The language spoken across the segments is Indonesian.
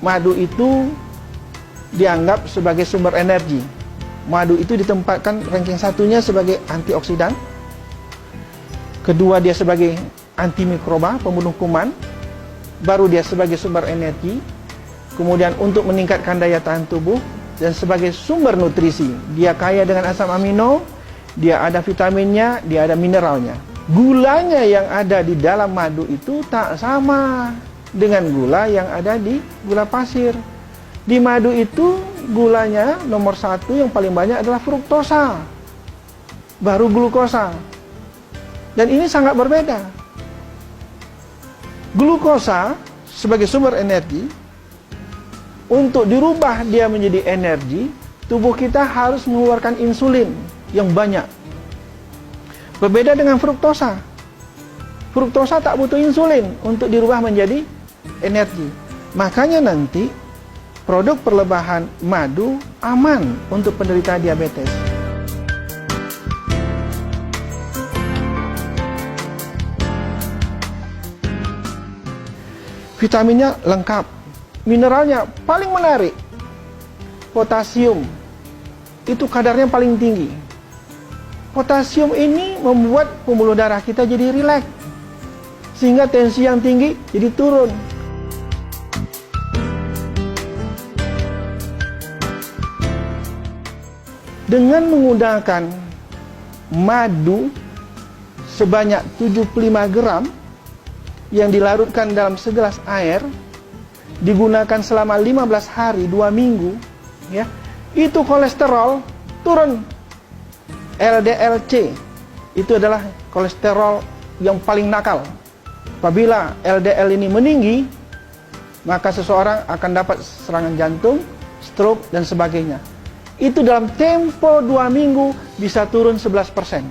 madu itu dianggap sebagai sumber energi. Madu itu ditempatkan ranking satunya sebagai antioksidan. Kedua dia sebagai antimikroba, pembunuh kuman. Baru dia sebagai sumber energi. Kemudian untuk meningkatkan daya tahan tubuh. Dan sebagai sumber nutrisi. Dia kaya dengan asam amino. Dia ada vitaminnya, dia ada mineralnya. Gulanya yang ada di dalam madu itu tak sama dengan gula yang ada di gula pasir. Di madu itu gulanya nomor 1 yang paling banyak adalah fruktosa, baru glukosa. Dan ini sangat berbeda. Glukosa sebagai sumber energi, untuk dirubah dia menjadi energi, tubuh kita harus mengeluarkan insulin yang banyak. Berbeda dengan fruktosa. Fruktosa tak butuh insulin untuk dirubah menjadi energi. Makanya nanti produk perlebahan madu aman untuk penderita diabetes. Vitaminnya lengkap, mineralnya paling menarik. Potasium, itu kadarnya paling tinggi. Potasium ini membuat pembuluh darah kita jadi rileks, sehingga tensi yang tinggi jadi turun. Dengan menggunakan madu sebanyak 75 gram yang dilarutkan dalam segelas air, digunakan selama 15 hari, 2 minggu, ya, itu kolesterol turun. LDL-C itu adalah kolesterol yang paling nakal. Apabila LDL ini meninggi, maka seseorang akan dapat serangan jantung, stroke, dan sebagainya. Itu dalam tempo 2 minggu bisa turun 11%.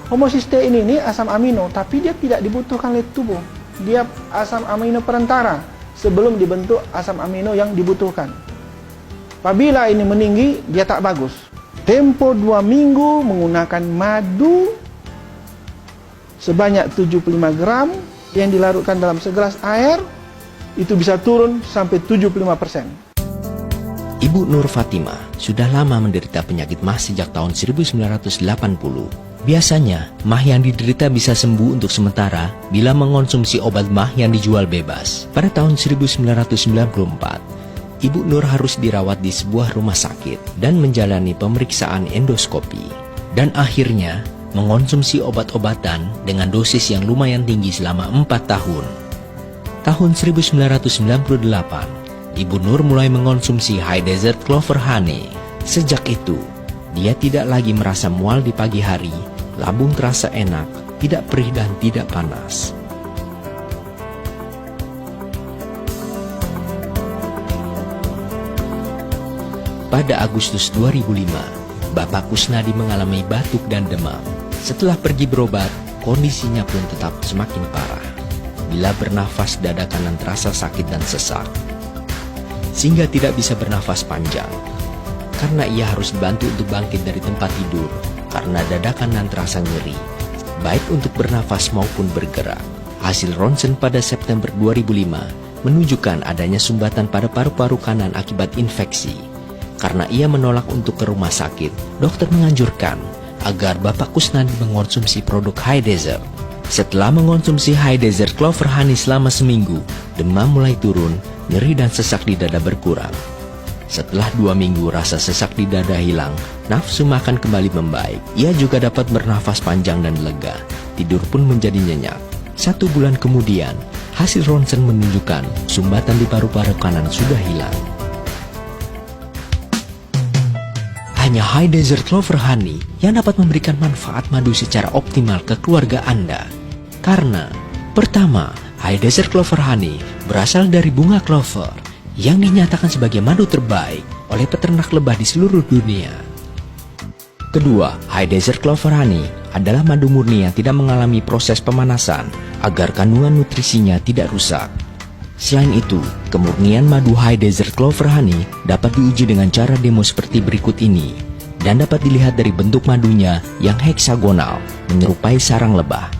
Homocysteine ini asam amino, tapi dia tidak dibutuhkan oleh tubuh. Dia asam amino perantara sebelum dibentuk asam amino yang dibutuhkan. Apabila ini meninggi, dia tak bagus. Tempo 2 minggu menggunakan madu sebanyak 75 gram yang dilarutkan dalam segelas air, itu bisa turun sampai 75%. Ibu Nur Fatimah sudah lama menderita penyakit MAH sejak tahun 1980. Biasanya, MAH yang diderita bisa sembuh untuk sementara bila mengonsumsi obat MAH yang dijual bebas. Pada tahun 1994, Ibu Nur harus dirawat di sebuah rumah sakit dan menjalani pemeriksaan endoskopi. Dan akhirnya, mengonsumsi obat-obatan dengan dosis yang lumayan tinggi selama 4 tahun. Tahun 1998, Ibu Nur mulai mengonsumsi High Desert Clover Honey. Sejak itu, dia tidak lagi merasa mual di pagi hari, lambung terasa enak, tidak perih dan tidak panas. Pada Agustus 2005, Bapak Kusnadi mengalami batuk dan demam. Setelah pergi berobat, kondisinya pun tetap semakin parah. Bila bernafas, dada kanan terasa sakit dan sesak, sehingga tidak bisa bernafas panjang. Karena ia harus dibantu untuk bangkit dari tempat tidur, karena dada kanan terasa nyeri, baik untuk bernafas maupun bergerak. Hasil ronsen pada September 2005 menunjukkan adanya sumbatan pada paru-paru kanan akibat infeksi. Karena ia menolak untuk ke rumah sakit, dokter menganjurkan agar Bapak Kusnadi mengonsumsi produk High Desert. Setelah mengonsumsi High Desert Clover Honey selama seminggu, demam mulai turun, nyeri dan sesak di dada berkurang. Setelah 2 minggu rasa sesak di dada hilang, nafsu makan kembali membaik. Ia juga dapat bernafas panjang dan lega, tidur pun menjadi nyenyak. 1 bulan kemudian, hasil ronsen menunjukkan sumbatan di paru-paru kanan sudah hilang. Hanya High Desert Clover Honey yang dapat memberikan manfaat madu secara optimal ke keluarga Anda. Karena, pertama, High Desert Clover Honey berasal dari bunga clover yang dinyatakan sebagai madu terbaik oleh peternak lebah di seluruh dunia. Kedua, High Desert Clover Honey adalah madu murni yang tidak mengalami proses pemanasan agar kandungan nutrisinya tidak rusak. Selain itu, kemurnian madu High Desert Clover Honey dapat diuji dengan cara demo seperti berikut ini, dan dapat dilihat dari bentuk madunya yang heksagonal, menyerupai sarang lebah.